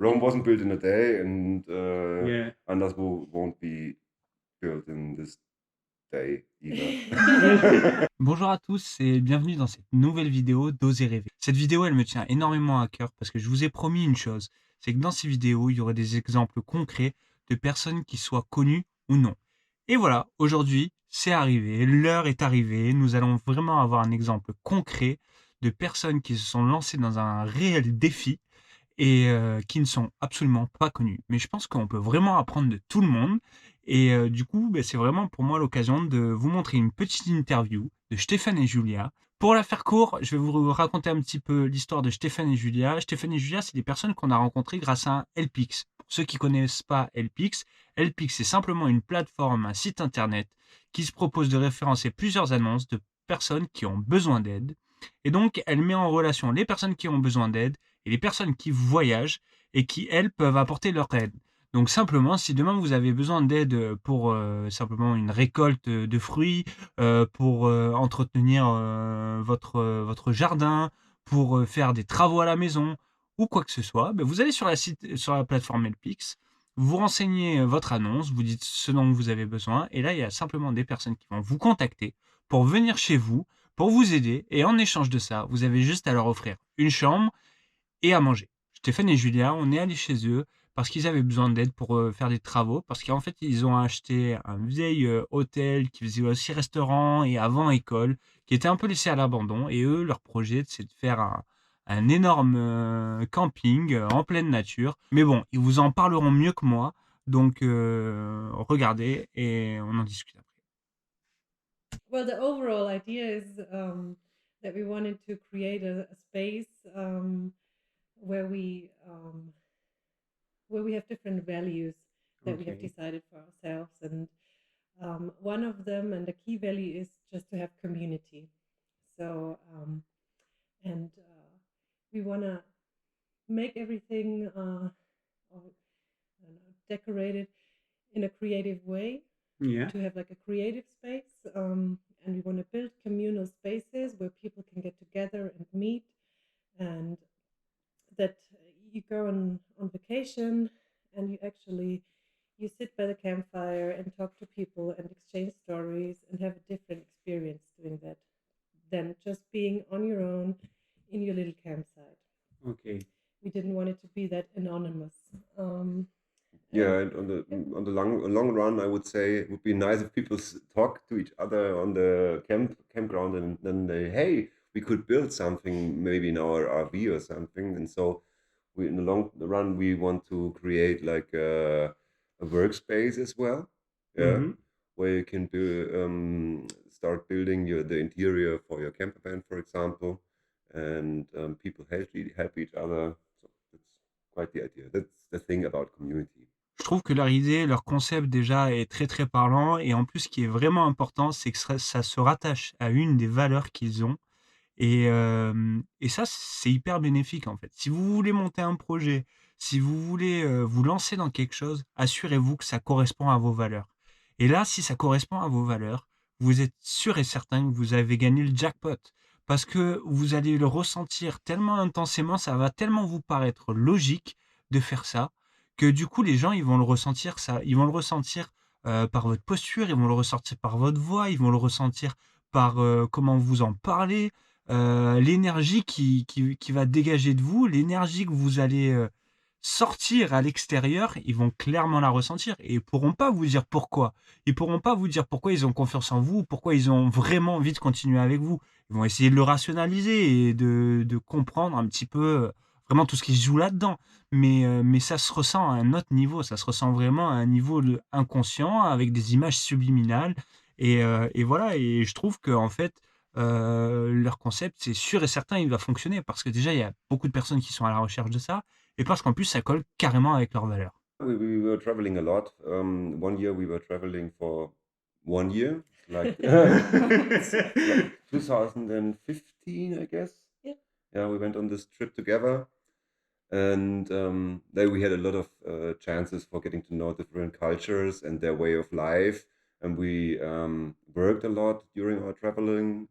Rome wasn't built in a day, and Yeah. Anderswo won't be built in this day either. Bonjour à tous et bienvenue dans cette nouvelle vidéo d'Oser rêver. Cette vidéo, elle me tient énormément à cœur parce que je vous ai promis une chose, c'est que dans ces vidéos, il y aurait des exemples concrets de personnes qui soient connues ou non. Et voilà, aujourd'hui, c'est arrivé, l'heure est arrivée, nous allons vraiment avoir un exemple concret de personnes qui se sont lancées dans un réel défi et qui ne sont absolument pas connus. Mais je pense qu'on peut vraiment apprendre de tout le monde et du coup, c'est vraiment pour moi l'occasion de vous montrer une petite interview de Stéphane et Julia. Pour la faire court, je vais vous raconter un petit peu l'histoire de Stéphane et Julia. Stéphane et Julia, c'est des personnes qu'on a rencontrées grâce à un LPix. Pour ceux qui connaissent pas LPix, LPix, c'est simplement une plateforme, un site internet qui se propose de référencer plusieurs annonces de personnes qui ont besoin d'aide. Et donc, elle met en relation les personnes qui ont besoin d'aide et les personnes qui voyagent et qui, elles, peuvent apporter leur aide. Donc simplement, si demain vous avez besoin d'aide pour simplement une récolte de fruits, pour entretenir votre jardin, pour faire des travaux à la maison ou quoi que ce soit, vous allez sur la plateforme Helpix, vous renseignez votre annonce, vous dites ce dont vous avez besoin, et là il y a simplement des personnes qui vont vous contacter pour venir chez vous, pour vous aider, et en échange de ça, vous avez juste à leur offrir une chambre et à manger. Stéphane et Julia, on est allés chez eux parce qu'ils avaient besoin d'aide pour faire des travaux, parce qu'en fait, ils ont acheté un vieil hôtel qui faisait aussi restaurant et avant école, qui était un peu laissé à l'abandon. Et eux, leur projet, c'est de faire un énorme camping en pleine nature. Mais bon, ils vous en parleront mieux que moi. Donc, regardez et on en discute après. Well, the overall idea is that we wanted to create a space where we um, where we have different values that we have Okay. decided for ourselves, and one of them and the key value is just to have community. So and we want to make everything decorated in a creative way, Yeah. to have like a creative space, and we want to build communal spaces where people can get together and meet, and that you go on vacation and you sit by the campfire and talk to people and exchange stories and have a different experience doing that than just being on your own in your little campsite. Okay. We didn't want it to be that anonymous. Yeah, and on the long run, I would say it would be nice if people talk to each other on the campground, and then they, hey, we could build something maybe in our RV or something. And so we, in the long run, we want to create like a workspace as well. Yeah, Mhm. where you can start building the interior for your camper van, for example, and people help each other. So that's quite the idea. That's the thing about community. Je trouve que leur idée, leur concept déjà est très très parlant et en plus ce qui est vraiment important, c'est que ça se rattache à une des valeurs qu'ils ont et ça c'est hyper bénéfique en fait. Si vous voulez monter un projet, si vous voulez, vous lancer dans quelque chose, assurez-vous que ça correspond à vos valeurs et là, si ça correspond à vos valeurs, vous êtes sûr et certain que vous avez gagné le jackpot parce que vous allez le ressentir tellement intensément, ça va tellement vous paraître logique de faire ça que du coup les gens ils vont le ressentir ça, ils vont le ressentir par votre posture, ils vont le ressentir par votre voix, ils vont le ressentir par comment vous en parlez, l'énergie qui va dégager de vous, l'énergie que vous allez sortir à l'extérieur, ils vont clairement la ressentir et ils pourront pas vous dire pourquoi. Ils pourront pas vous dire pourquoi ils ont confiance en vous, pourquoi ils ont vraiment envie de continuer avec vous. Ils vont essayer de le rationaliser et de comprendre un petit peu vraiment tout ce qui se joue là-dedans. Mais ça se ressent à un autre niveau, ça se ressent vraiment à un niveau inconscient avec des images subliminales. Et voilà, et je trouve que en fait, leur concept, c'est sûr et certain, il va fonctionner parce que déjà, il y a beaucoup de personnes qui sont à la recherche de ça et parce qu'en plus, ça colle carrément avec leurs valeurs. We were traveling a lot. One year we were traveling for 1 year, like, like 2015, I guess. Yeah. Yeah, we went on this trip together, and there we had a lot of chances for getting to know different cultures and their way of life. And we worked a lot during our traveling,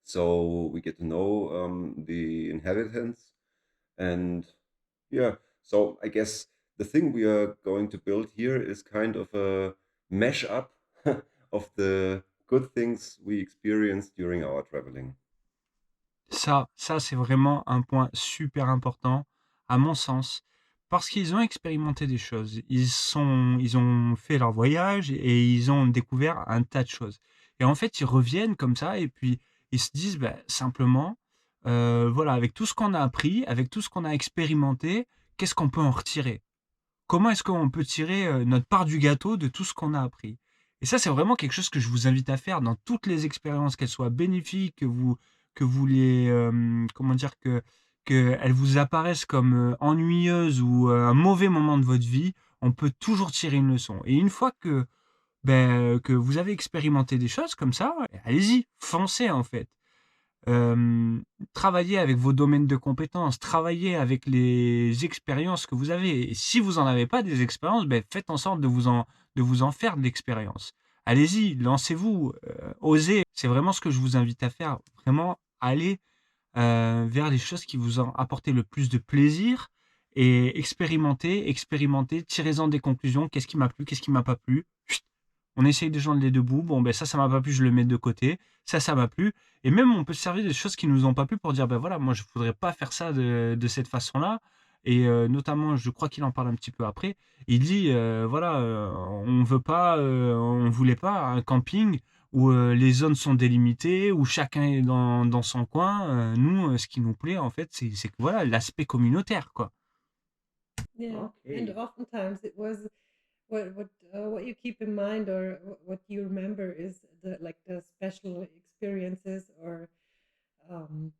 so we get to know the inhabitants. And Yeah. So I guess the thing we are going to build here is kind of a mash up of the good things we experienced during our traveling. Ça, c'est vraiment un point super important, à mon sens, parce qu'ils ont expérimenté des choses. Ils ont fait leur voyage et ils ont découvert un tas de choses. Et en fait, ils reviennent comme ça et puis ils se disent, bah, simplement, voilà, avec tout ce qu'on a appris, avec tout ce qu'on a expérimenté, qu'est-ce qu'on peut en retirer? Comment est-ce qu'on peut tirer, notre part du gâteau de tout ce qu'on a appris? Et ça, c'est vraiment quelque chose que je vous invite à faire dans toutes les expériences, qu'elles soient bénéfiques, que vous les, comment dire? Qu'elles vous apparaissent comme, ennuyeuses ou, un mauvais moment de votre vie, on peut toujours tirer une leçon. Et une fois que, que vous avez expérimenté des choses comme ça, allez-y, foncez en fait. Travaillez avec vos domaines de compétences, travaillez avec les expériences que vous avez et si vous en avez pas des expériences, beh, faites en sorte de vous en faire de l'expérience. Allez-y, lancez-vous, osez. C'est vraiment ce que je vous invite à faire. Vraiment, allez, vers les choses qui vous ont apporté le plus de plaisir et expérimentez, expérimentez, tirez-en des conclusions. Qu'est-ce qui m'a plu? Qu'est-ce qui m'a pas plu? On essaye de joindre les 2 bouts. Bon, ben ça m'a pas plu, je le mets de côté. Ça m'a plu. Et même, on peut se servir des choses qui nous ont pas plu pour dire, ben voilà, moi, je voudrais pas faire ça de cette façon-là. Et notamment, je crois qu'il en parle un petit peu après. Il dit, voilà, on voulait pas un camping où les zones sont délimitées, où chacun est dans son coin. Nous, ce qui nous plaît, en fait, c'est que voilà, l'aspect communautaire, quoi. Yeah, and Okay. oftentimes it was what you keep in mind or what you remember is the special experiences or um,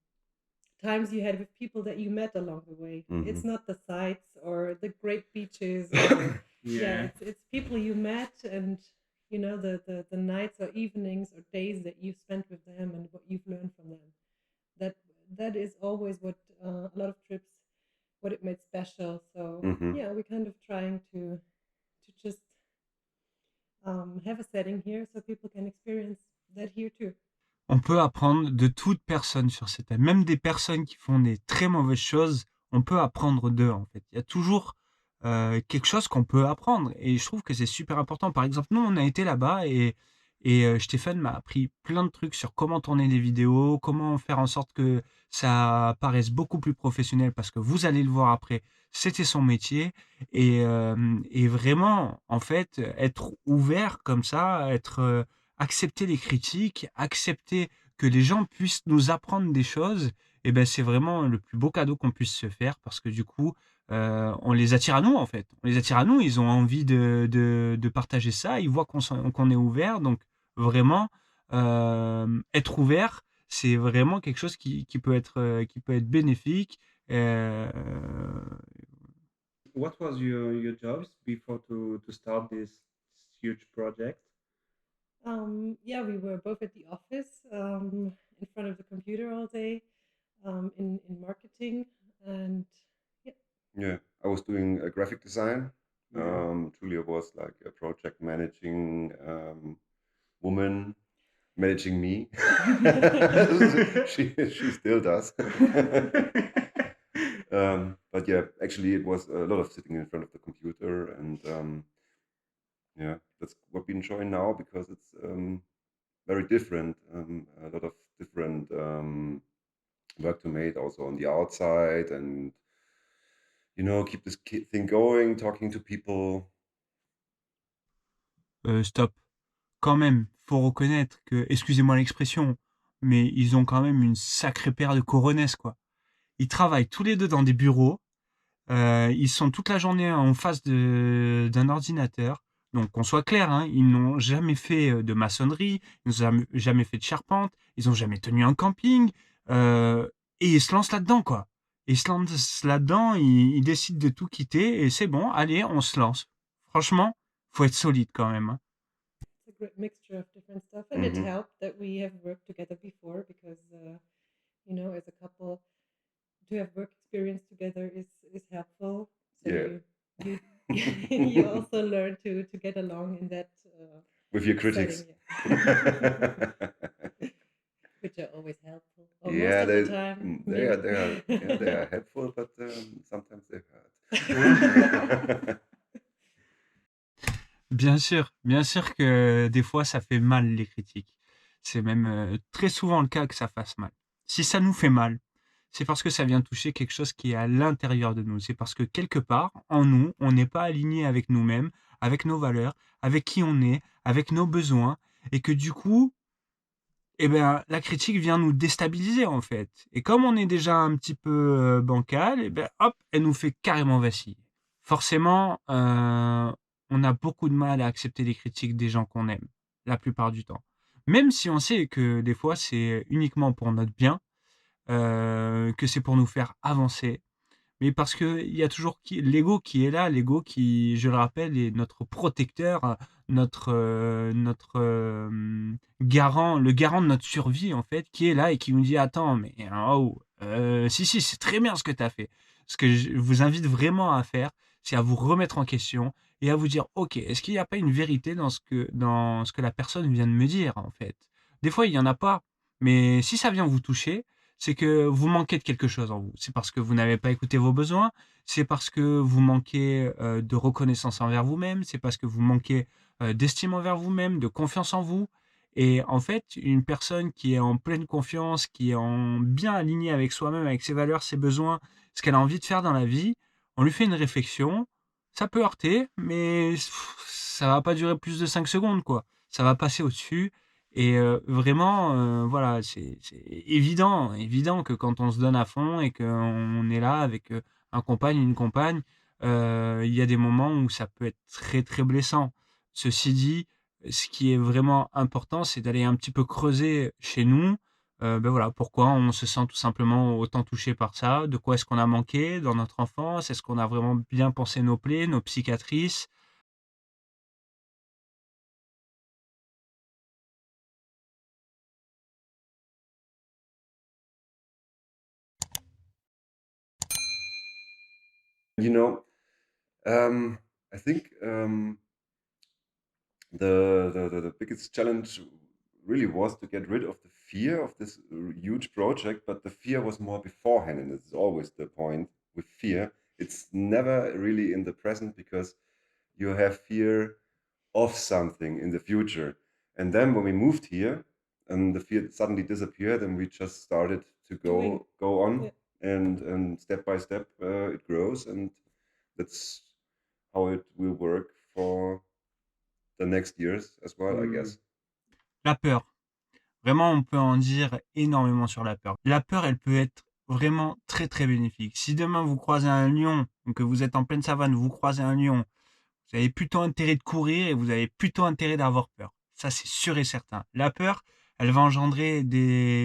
times you had with people that you met along the way. Hmm. It's not the sights or the great beaches or yeah, Yeah. it's people you met and you know the nights or evenings or days that you've spent with them and what you've learned from them. That that is always what a lot of trips what it made special. So Hmm. yeah, we're kind of trying to just have a setting here so people can experience that here too. On peut apprendre de toute personne sur cette terre, même des personnes qui font des très mauvaises choses, on peut apprendre d'eux, en fait. Il y a toujours, quelque chose qu'on peut apprendre et je trouve que c'est super important. Par exemple, nous, on a été là-bas et Stéphane m'a appris plein de trucs sur comment tourner des vidéos, comment faire en sorte que ça paraisse beaucoup plus professionnel parce que vous allez le voir après, c'était son métier et vraiment, en fait, être ouvert comme ça, accepter les critiques, accepter que les gens puissent nous apprendre des choses et ben, c'est vraiment le plus beau cadeau qu'on puisse se faire parce que du coup, on les attire à nous, en fait. On les attire à nous, ils ont envie de partager ça, ils voient qu'on est ouvert donc vraiment, être ouvert, c'est vraiment quelque chose qui peut être bénéfique, heu What was your jobs before to start this huge project? Yeah, we were both at the office in front of the computer all day in marketing and yeah. Yeah. I was doing a graphic design. Yeah. Julia was like a project managing woman, managing me. She still does. But yeah, actually, it was a lot of sitting in front of the computer, and yeah, that's what we enjoy now because it's very different. A lot of different work to make also on the outside, and keep this thing going, talking to people. Stop. Quand même, faut reconnaître que, excusez-moi l'expression, mais ils ont quand même une sacrée paire de coronesses, quoi. Ils travaillent tous les 2 dans des bureaux, ils sont toute la journée en face d'un ordinateur. Donc qu'on soit clair, hein, ils n'ont jamais fait, de maçonnerie, ils n'ont jamais fait de charpente, ils ont jamais tenu un camping, et ils se lancent là-dedans, quoi. Ils se lancent là-dedans, ils décident de tout quitter et c'est bon, allez, on se lance. Franchement, faut être solide quand même, hein. It's a great mixture of different stuff and it Hmm. helped that we have worked together before because you know as a couple to have work experience together is helpful so Yeah. you you also learn to get along in that With your critics. setting, yeah. Which are always helpful or most Yeah, of the time they are maybe. yeah, they are helpful, but sometimes they hurt. Bien sûr que des fois ça fait mal les critiques. C'est même très souvent le cas que ça fasse mal. Si ça nous fait mal, c'est parce que ça vient toucher quelque chose qui est à l'intérieur de nous. C'est parce que quelque part, en nous, on n'est pas aligné avec nous-mêmes, avec nos valeurs, avec qui on est, avec nos besoins, et que du coup, eh ben, la critique vient nous déstabiliser en fait. Et comme on est déjà un petit peu bancal, eh ben, hop, elle nous fait carrément vaciller. Forcément, on a beaucoup de mal à accepter les critiques des gens qu'on aime, la plupart du temps. Même si on sait que des fois c'est uniquement pour notre bien, que c'est pour nous faire avancer, mais parce qu'il y a toujours l'ego qui est là, l'ego qui, je le rappelle, est notre protecteur, notre garant, le garant de notre survie, en fait, qui est là et qui nous dit: «Attends, mais oh, si, si, c'est très bien ce que tu as fait». Ce que je vous invite vraiment à faire, c'est à vous remettre en question et à vous dire: «OK, est-ce qu'il n'y a pas une vérité dans ce que la personne vient de me dire, en fait?» Des fois, il y en a pas, mais si ça vient vous toucher, c'est que vous manquez de quelque chose en vous. C'est parce que vous n'avez pas écouté vos besoins, c'est parce que vous manquez de reconnaissance envers vous-même, c'est parce que vous manquez d'estime envers vous-même, de confiance en vous. Et en fait, une personne qui est en pleine confiance, qui est en bien alignée avec soi-même, avec ses valeurs, ses besoins, ce qu'elle a envie de faire dans la vie, on lui fait une réflexion, ça peut heurter, mais ça va pas durer plus de 5 secondes, quoi. Ça va passer au-dessus et vraiment, voilà, c'est évident que quand on se donne à fond et qu'on est là avec, un compagne, une compagne, il y a des moments où ça peut être très, très blessant. Ceci dit, ce qui est vraiment important, c'est d'aller un petit peu creuser chez nous, voilà, pourquoi on se sent tout simplement autant touché par ça? De quoi est-ce qu'on a manqué dans notre enfance? Est-ce qu'on a vraiment bien pensé nos plaies, nos cicatrices? You know, I think the biggest challenge really was to get rid of the fear of this huge project, but the fear was more beforehand, and it's always the point with fear. It's never really in the present because you have fear of something in the future. And then when we moved here, and the fear suddenly disappeared, and we just started to Doing. go on, Yeah. and step by step it grows, and that's how it will work for the next years as well, I Mm. guess. La peur. Vraiment, on peut en dire énormément sur la peur. La peur, elle peut être vraiment très, très bénéfique. Si demain vous croisez un lion, ou que vous êtes en pleine savane, vous croisez un lion, vous avez plutôt intérêt de courir et vous avez plutôt intérêt d'avoir peur. Ça, c'est sûr et certain. La peur, elle va engendrer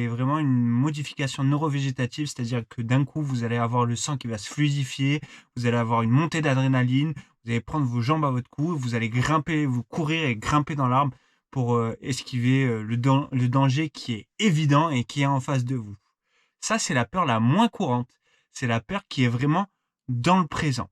vraiment une modification neurovégétative, c'est-à-dire que d'un coup, vous allez avoir le sang qui va se fluidifier, vous allez avoir une montée d'adrénaline, vous allez prendre vos jambes à votre cou, vous allez grimper, vous courir et grimper dans l'arbre pour esquiver le danger qui est évident et qui est en face de vous. Ça, c'est la peur la moins courante. C'est la peur qui est vraiment dans le présent.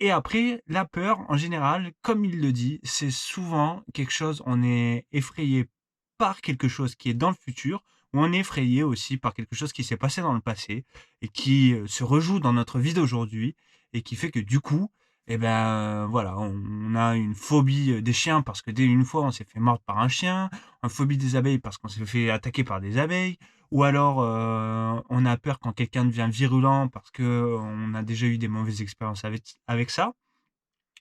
Et après, la peur, en général, comme il le dit, c'est souvent quelque chose, on est effrayé par quelque chose qui est dans le futur, ou on est effrayé aussi par quelque chose qui s'est passé dans le passé et qui se rejoue dans notre vie d'aujourd'hui et qui fait que du coup, eh ben voilà, on a une phobie des chiens parce que dès une fois on s'est fait mordre par un chien, une phobie des abeilles parce qu'on s'est fait attaquer par des abeilles, ou alors on a peur quand quelqu'un devient virulent parce que on a déjà eu des mauvaises expériences avec ça.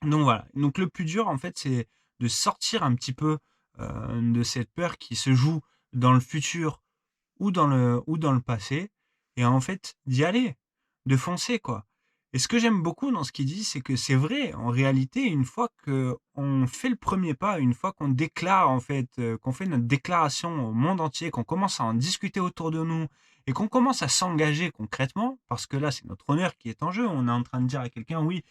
Donc voilà. Donc le plus dur, en fait, c'est de sortir un petit peu de cette peur qui se joue dans le futur ou dans le passé, et en fait, d'y aller, de foncer, quoi. Et ce que j'aime beaucoup dans ce qu'il dit, c'est que c'est vrai, en réalité, une fois qu'on fait le premier pas, une fois qu'on déclare, en fait, qu'on fait notre déclaration au monde entier, qu'on commence à en discuter autour de nous et qu'on commence à s'engager concrètement, parce que là, c'est notre honneur qui est en jeu. On est en train de dire à quelqu'un, oui,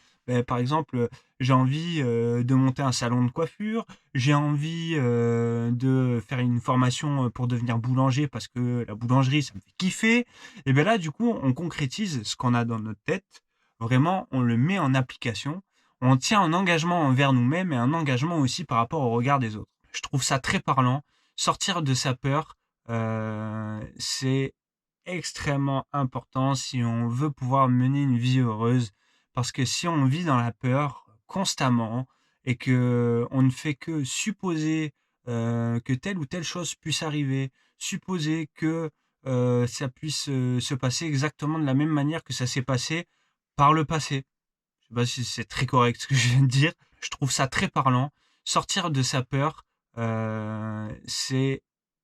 par exemple, j'ai envie de monter un salon de coiffure, j'ai envie de faire une formation pour devenir boulanger parce que la boulangerie, ça me fait kiffer. Et bien là, du coup, on concrétise ce qu'on a dans notre tête. Vraiment, on le met en application. On tient un engagement envers nous-mêmes et un engagement aussi par rapport au regard des autres. Je trouve ça très parlant. Sortir de sa peur, c'est extrêmement important si on veut pouvoir mener une vie heureuse. Parce que si on vit dans la peur constamment et que on ne fait que supposer, que telle ou telle chose puisse arriver, supposer que, ça puisse, se passer exactement de la même manière que ça s'est passé par le passé. Je sais pas si c'est très correct ce que je viens de dire. Je trouve ça très parlant. Sortir de sa peur, c'est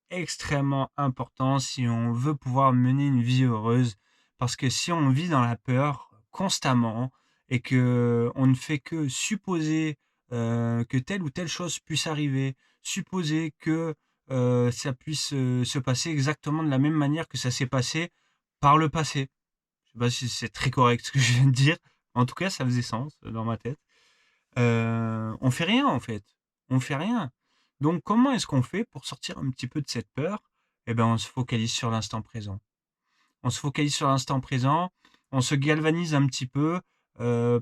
extrêmement important si on veut pouvoir mener une vie heureuse. Parce que si on vit dans la peur constamment et que on ne fait que supposer, que telle ou telle chose puisse arriver, supposer que, ça puisse, se passer exactement de la même manière que ça s'est passé par le passé. Je sais pas si c'est très correct ce que je viens de dire. En tout cas, ça faisait sens dans ma tête. On fait rien en fait. On fait rien. Donc comment est-ce qu'on fait pour sortir un petit peu de cette peur? Eh ben, on se focalise sur l'instant présent. On se focalise sur l'instant présent, on se galvanise un petit peu,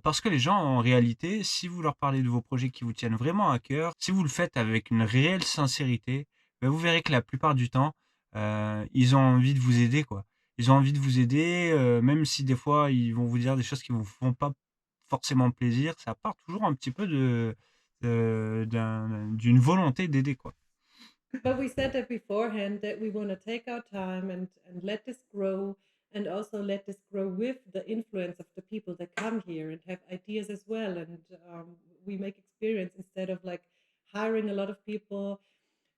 parce que les gens en réalité, si vous leur parlez de vos projets qui vous tiennent vraiment à cœur, si vous le faites avec une réelle sincérité, bah, vous verrez que la plupart du temps, ils ont envie de vous aider, quoi. Ils ont envie de vous aider, même si des fois ils vont vous dire des choses qui vous font pas forcément plaisir, ça part toujours un petit peu d'une volonté d'aider, quoi. But we said that beforehand that we want to take our time and let this grow and also let this grow with the influence of the people that come here and have ideas as well. And we make experience instead of like hiring a lot of people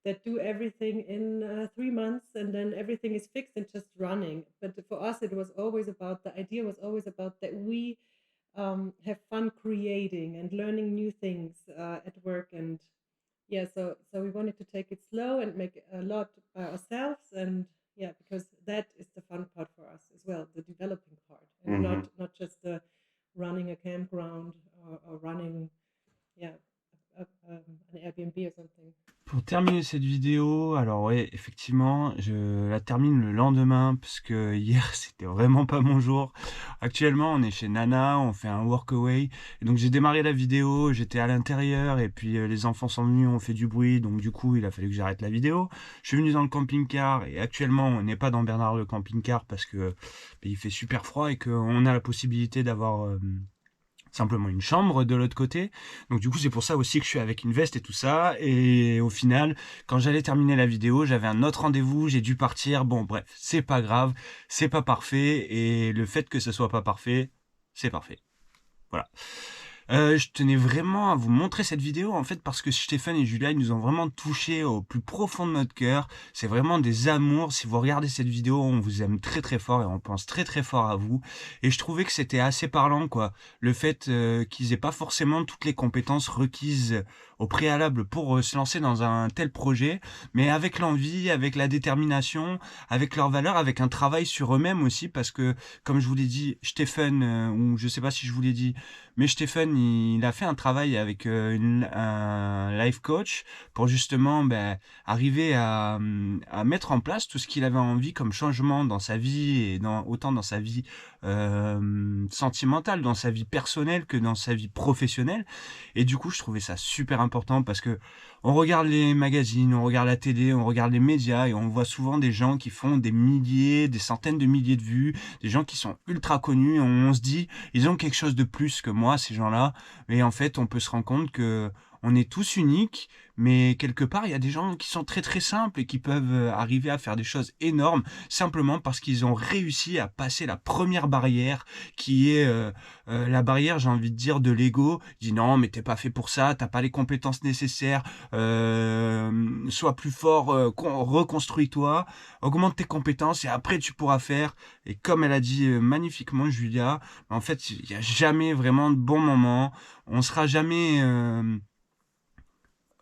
that do everything in 3 months and then everything is fixed and just running. But for us, it was always about the idea was always about that we have fun creating and learning new things at work. And yeah, so we wanted to take it slow and make a lot by ourselves. And yeah, because that is the fun part for us as well, the developing part, and not just the running a campground or running, yeah, an Airbnb or something. Pour terminer cette vidéo, alors ouais, effectivement, je la termine le lendemain parce que hier c'était vraiment pas mon jour. Actuellement, on est chez Nana, on fait un workaway. Et donc j'ai démarré la vidéo, j'étais à l'intérieur et puis les enfants sont venus, on fait du bruit, donc du coup il a fallu que j'arrête la vidéo. Je suis venu dans le camping-car et actuellement on n'est pas dans Bernard le camping-car parce que il fait super froid et qu'on a la possibilité d'avoir simplement une chambre de l'autre côté. Donc du coup, c'est pour ça aussi que je suis avec une veste et tout ça. Et au final, quand j'allais terminer la vidéo, j'avais un autre rendez-vous, j'ai dû partir. Bon, bref, c'est pas grave, c'est pas parfait. Et le fait que ce soit pas parfait, c'est parfait. Voilà. Je tenais vraiment à vous montrer cette vidéo en fait parce que Stéphane et Julia ils nous ont vraiment touché au plus profond de notre cœur. C'est vraiment des amours. Si vous regardez cette vidéo, on vous aime très très fort et on pense très très fort à vous. Et je trouvais que c'était assez parlant quoi. Le fait qu'ils aient pas forcément toutes les compétences requises au préalable pour se lancer dans un tel projet, mais avec l'envie, avec la détermination, avec leurs valeurs, avec un travail sur eux-mêmes aussi parce que comme je vous l'ai dit, Stéphane ou je sais pas si je vous l'ai dit, mais Stéphane, il a fait un travail avec un life coach pour justement arriver à mettre en place tout ce qu'il avait envie comme changement dans sa vie et autant dans sa vie sentimentale, dans sa vie personnelle que dans sa vie professionnelle. Et du coup, je trouvais ça super important parce que on regarde les magazines, on regarde la télé, on regarde les médias et on voit souvent des gens qui font des milliers, des centaines de milliers de vues, des gens qui sont ultra connus et on se dit, ils ont quelque chose de plus que moi, ces gens-là. Et en fait, on peut se rendre compte que on est tous uniques, mais quelque part, il y a des gens qui sont très très simples et qui peuvent arriver à faire des choses énormes simplement parce qu'ils ont réussi à passer la première barrière qui est la barrière, j'ai envie de dire, de l'ego. Il dit non, mais t'es pas fait pour ça, t'as pas les compétences nécessaires, sois plus fort, reconstruis-toi, augmente tes compétences et après tu pourras faire. Et comme elle a dit magnifiquement, Julia, en fait, il n'y a jamais vraiment de bon moment. On sera jamais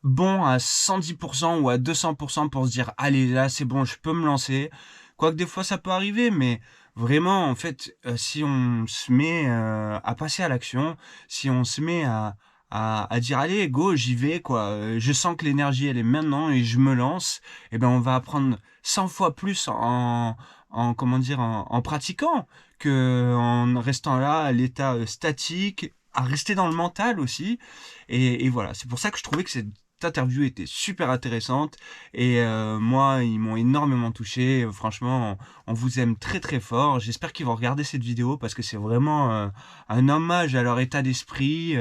bon à 110% ou à 200% pour se dire allez là c'est bon je peux me lancer, quoique des fois ça peut arriver, mais vraiment en fait si on se met à passer à l'action, si on se met à dire allez go j'y vais quoi, je sens que l'énergie elle est maintenant et je me lance, et ben on va apprendre 100 fois plus en comment dire en pratiquant que en restant là à l'état statique, à rester dans le mental aussi. Et voilà, c'est pour ça que je trouvais que cette cette interview était super intéressante et moi, ils m'ont énormément touché. Franchement, on vous aime très très fort. J'espère qu'ils vont regarder cette vidéo parce que c'est vraiment un hommage à leur état d'esprit.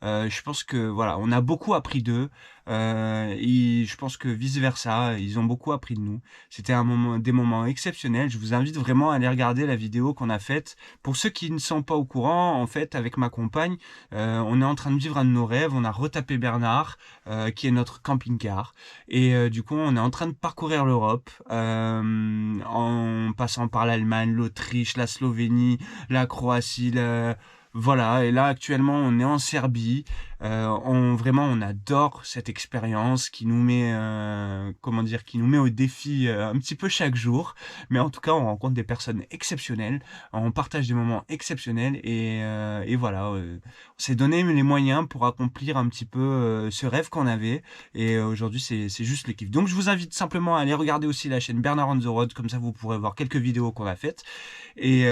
Je pense que voilà, on a beaucoup appris d'eux. Et je pense que vice versa, ils ont beaucoup appris de nous. C'était des moments exceptionnels. Je vous invite vraiment à aller regarder la vidéo qu'on a faite. Pour ceux qui ne sont pas au courant, en fait, avec ma compagne, on est en train de vivre un de nos rêves. On a retapé Bernard, qui est notre camping-car. Et du coup, on est en train de parcourir l'Europe, en passant par l'Allemagne, l'Autriche, la Slovénie, la Croatie, voilà, et là actuellement on est en Serbie. Vraiment on adore cette expérience qui nous met comment dire, qui nous met au défi un petit peu chaque jour, mais en tout cas on rencontre des personnes exceptionnelles, on partage des moments exceptionnels et voilà, on s'est donné les moyens pour accomplir un petit peu ce rêve qu'on avait et aujourd'hui c'est juste le kiff. Donc je vous invite simplement à aller regarder aussi la chaîne Bernard on the Road, comme ça vous pourrez voir quelques vidéos qu'on a faites et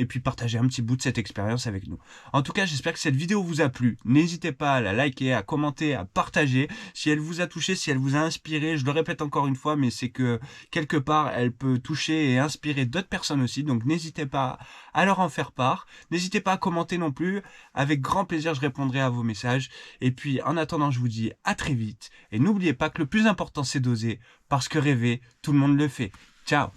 puis partager un petit bout de cette expérience avec nous. En tout cas, j'espère que cette vidéo vous a plu. N'hésitez pas à la liker, à commenter, à partager. Si elle vous a touché, si elle vous a inspiré, je le répète encore une fois, mais c'est que quelque part, elle peut toucher et inspirer d'autres personnes aussi. Donc n'hésitez pas à leur en faire part. N'hésitez pas à commenter non plus. Avec grand plaisir, je répondrai à vos messages. Et puis, en attendant, je vous dis à très vite. Et n'oubliez pas que le plus important, c'est d'oser. Parce que rêver, tout le monde le fait. Ciao!